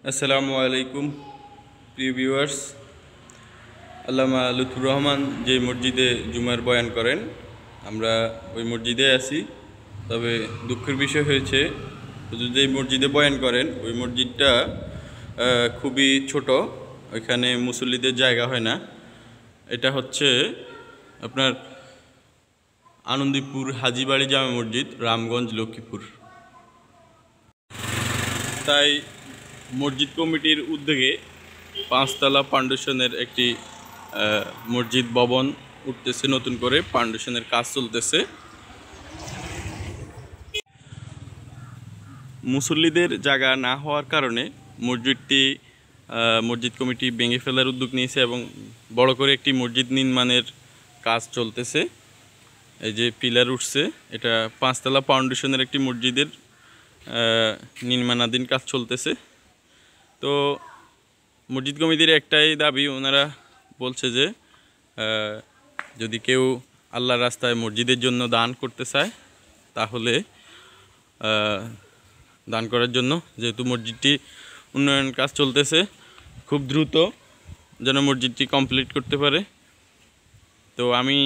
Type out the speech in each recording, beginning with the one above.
আসসালামু আলাইকুম প্রিয় ভিউয়ার্স। আল্লামা লুৎফুর রহমান যে মসজিদে জুমার বয়ান করেন, আমরা ওই মসজিদে আছি। তবে দুঃখের বিষয় হয়েছে, হুজুর যে মসজিদে বয়ান করেন ওই মসজিদটা খুবই ছোট, ওইখানে মুসল্লিদের জায়গা হয় না। এটা হচ্ছে আপনার আনন্দীপুর হাজীবাড়ি জামে মসজিদ, রামগঞ্জ, লক্ষ্মীপুর। তাই মসজিদ কমিটির উদ্যোগে 5 তলা ফাউন্ডেশনের একটি মসজিদ ভবন উঠতেছে, নতুন করে ফাউন্ডেশনের কাজ চলতেছে। মুসল্লিদের জায়গা না হওয়ার কারণে মসজিদ কমিটি ভেঙে ফেলার উদ্যোগ নিয়েছে এবং বড় করে একটি মসজিদ নির্মাণের কাজ চলতেছে। এই যে পিলার উঠছে, এটা 5 তলা ফাউন্ডেশনের একটি মসজিদের নির্মাণাধীন কাজ চলতেছে। তো মসজিদ কমিটির একটাই দাবি, ওনারা বলছে যে যদি কেউ আল্লাহর রাস্তায় মসজিদের জন্য দান করতে চায় তাহলে দান করার জন্য, যেহেতু মসজিদটি উন্নয়ন কাজ চলতেছে, খুব দ্রুত যেন মসজিদটি কমপ্লিট করতে পারে। তো আমি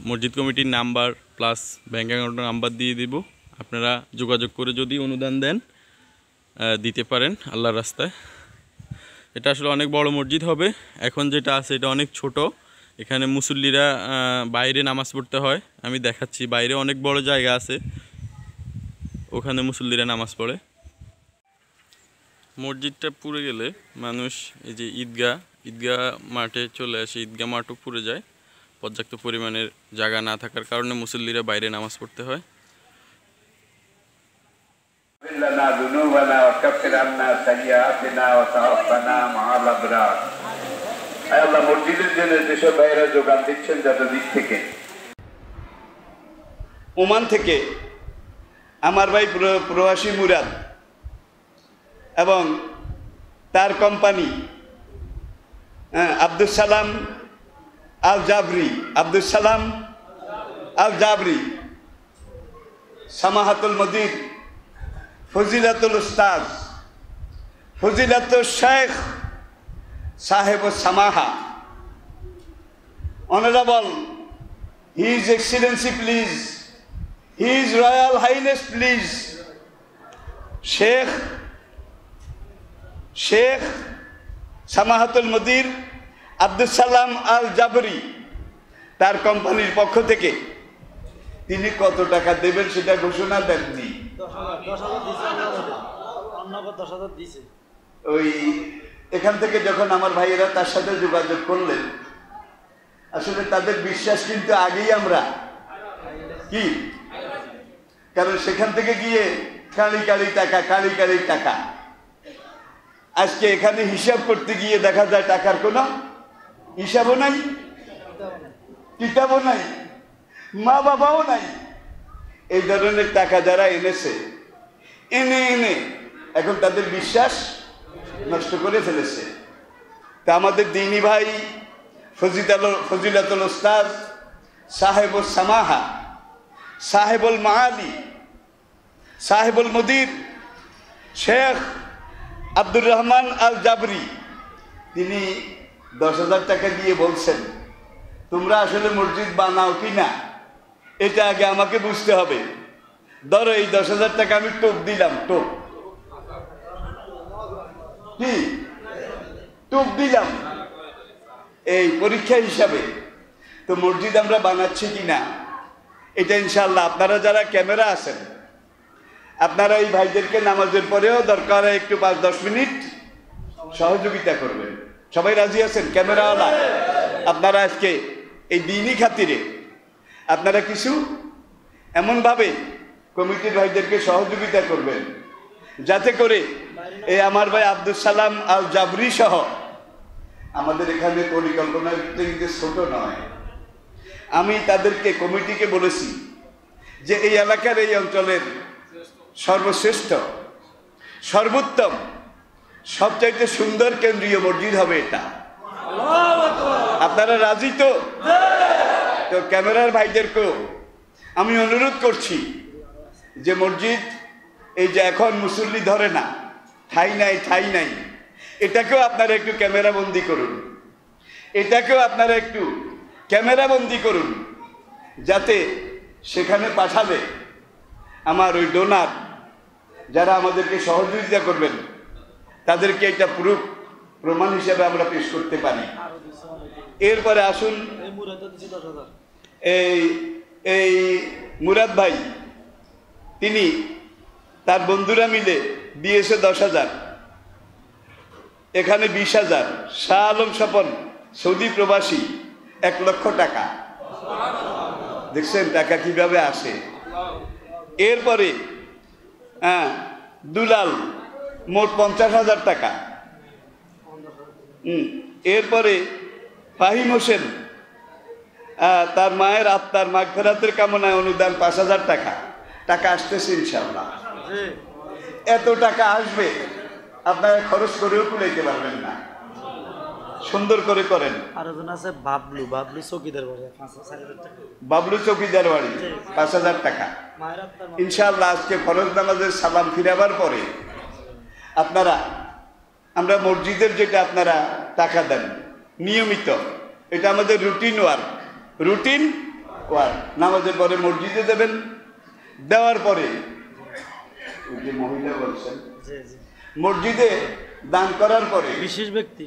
মসজিদ কমিটির নাম্বার প্লাস ব্যাঙ্ক অ্যাকাউন্টের নাম্বার দিয়ে দিব, আপনারা যোগাযোগ করে যদি অনুদান দেন দিতে পারেন আল্লাহর রাস্তায়। এটা আসলে অনেক বড় মসজিদ হবে, এখন যেটা আছে এটা অনেক ছোট। এখানে মুসল্লিরা বাইরে নামাজ পড়তে হয়, আমি দেখাচ্ছি, বাইরে অনেক বড় জায়গা আছে, ওখানে মুসল্লিরা নামাজ পড়ে। মসজিদটা পুড়ে গেলে মানুষ এই যে ঈদগাহ মাঠে চলে আসে, ঈদগাহ মাঠও পুড়ে যায়। পর্যাপ্ত পরিমাণের জায়গা না থাকার কারণে মুসল্লিরা বাইরে নামাজ পড়তে হয়। মসজিদের জন্য যেসব ভাইয়েরা যোগান দিচ্ছেন যত দিক থেকে, ওমান থেকে আমার ভাই প্রবাসী মুরাদ এবং তার company Abdul Salam Al Jabri, সামাহাতুল মদির, ফজিলাতুল উস্তাদ, ফজিলাতুল শেখ সাহেব সামাহা, honourable his excellency please, his royal highness please শেখ সামাহাতুল মদির আব্দুল সালাম আল জাবরি, তার কোম্পানির পক্ষ থেকে তিনি কত টাকা দেবেন সেটা ঘোষণা দেননি। ওই এখান থেকে যখন আমার ভাইয়েরা তার সাথে যোগাযোগ করলেন, আসলে তাদের বিশ্বাস কিন্তু আগেই আমরা কি, কারণ সেখান থেকে গিয়ে কালি টাকা আজকে এখানে হিসাব করতে গিয়ে দেখা যায় টাকার কোনো হিসাবও নাই, কিতাবও নাই, মা বাবাও নাই। এই ধরনের টাকা যারা এনেছে, এনে এখন তাদের বিশ্বাস নষ্ট করে ফেলেছে। তা আমাদের দিনী ভাই ফজিলাতুল উস্তাদ সাহেবুল সামাহা, সাহেবুল মাআলি, সাহেবুল মুদির শেখ আব্দুর রহমান আল জাবরি, তিনি 10,000 টাকা দিয়ে বলছেন, তোমরা আসলে মসজিদ বানাও কি না এটা আগে আমাকে বুঝতে হবে। ধরো এই 10,000 টাকা আমি টোপ দিলাম, টোপ দিলাম এই পরীক্ষা হিসাবে, তো মসজিদ আমরা বানাচ্ছি কিনা এটা ইনশাআল্লাহ আপনারা যারা ক্যামেরা আছেন, আপনারা এই ভাইদেরকে নামাজের পরেও দরকার একটু 5-10 মিনিট সহযোগিতা করবেন। সবাই রাজি আছেন? ক্যামেরাওয়ালা আপনারা আজকে এই দিনই খাতিরে আপনারা কিছু এমনভাবে কমিটির ভাইদেরকে সহযোগিতা করবেন যাতে করে এই আমার ভাই আব্দুল সালাম আল জাবরি সহ আমাদের এখানে পরিকল্পনা কিন্তু ছোট নয়। আমি তাদেরকে কমিটিকে বলেছি যে এই এলাকার এই অঞ্চলের সর্বশ্রেষ্ঠ, সর্বোত্তম, সবচাইতে সুন্দর কেন্দ্রীয় মসজিদ হবে এটা। আপনারা রাজি তো? তো ক্যামেরার ভাইদেরকেও আমি অনুরোধ করছি যে মসজিদ এই যে এখন মুসল্লি ধরে না, ঠাই নাই ঠাই নাই, এটাকেও আপনারা একটু ক্যামেরাবন্দি করুন, এটাকেও আপনারা একটু ক্যামেরাবন্দি করুন, যাতে সেখানে পাঠালে আমার ওই ডোনার যারা আমাদেরকে সহযোগিতা করবেন তাদেরকে একটা প্রমাণ হিসেবে আমরা পেশ করতে পারি। এরপরে আসুন, এই মুরাদ ভাই তিনি তার বন্ধুরা মিলে দিয়েছে 10,000, এখানে 20,000। শাহ আলম স্বপন সৌদি প্রবাসী 1 লক্ষ টাকা। দেখছেন টাকা কিভাবে আসে। এরপরে দুলাল মোট 50,000 টাকা। এরপরে ফাহিম হোসেন তার মায়ের আত্মার মাগফিরাতের কামনায় অনুদান 5,000 টাকা। টাকা আসতেছে ইনশাআল্লাহ। এত টাকা আসবে আপনারা খরচ করেও কুলাইতে পারবেন না। সুন্দর করে করেন। আরেকজন আছে বাবলু চৌকিদার বাড়ি, বাবলু চৌকিদার বাড়ি 5,000 টাকা। ইনশাআল্লাহ আজকে ফরজ নামাজের সালাম ফিরাবার পরে আমরা মসজিদের যেটা আপনারা টাকা দেন নিয়মিত, এটা আমাদের রুটিন ওয়ার্ক। নামাজের পরে মসজিদে দেবেন, দেওয়ার পরে যে মহিলা বলছেন মসজিদে দান করার পরে বিশেষ ব্যক্তি,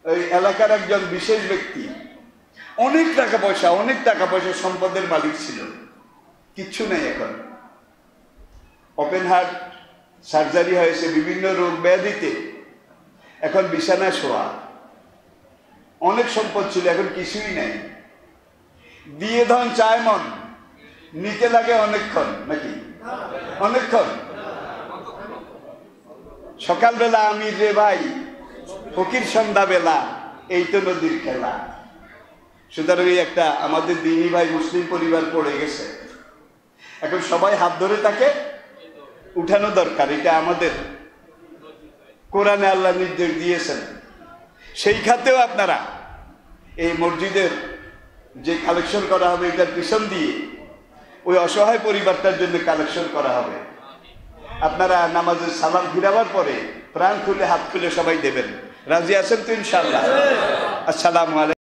ওই এলাকার একজন বিশেষ ব্যক্তি অনেক টাকা পয়সা সম্পদের মালিক ছিল, কিচ্ছু নেই, এখন ওপেন হার্ট সার্জারি হয়েছে, বিভিন্ন রোগ ব্যাধিতে এখন বিছানায় শোয়া, অনেক সম্পদ ছিল, এখন কিছুই নাই। দিয়ে ধন চায় মন, নিতে লাগে অনেকক্ষণ, নাকি অনেকক্ষণ। সকালবেলা আমি রে ভাই, ফকির সন্ধ্যাবেলা, এই তো নদীর খেলা। সুতরাং একটা আমাদের দিনী ভাই মুসলিম পরিবার পড়ে গেছে, এখন সবাই হাত ধরে তাকে উঠানো দরকার। এটা আমাদের কোরআনে আল্লাহ নির্দেশ দিয়েছেন। সেই খাতেও আপনারা এই মসজিদের যে কালেকশন করা হবে এটার পিছন দিয়ে ওই অসহায় পরিবারটার জন্য কালেকশন করা হবে। আপনারা নামাজের সালাম ফিরাবার পরে প্রাণ খুলে হাত খুলে সবাই দেবেন। রাজি আছেন তো ইনশাআল্লাহ? আসসালামু আলাইকুম।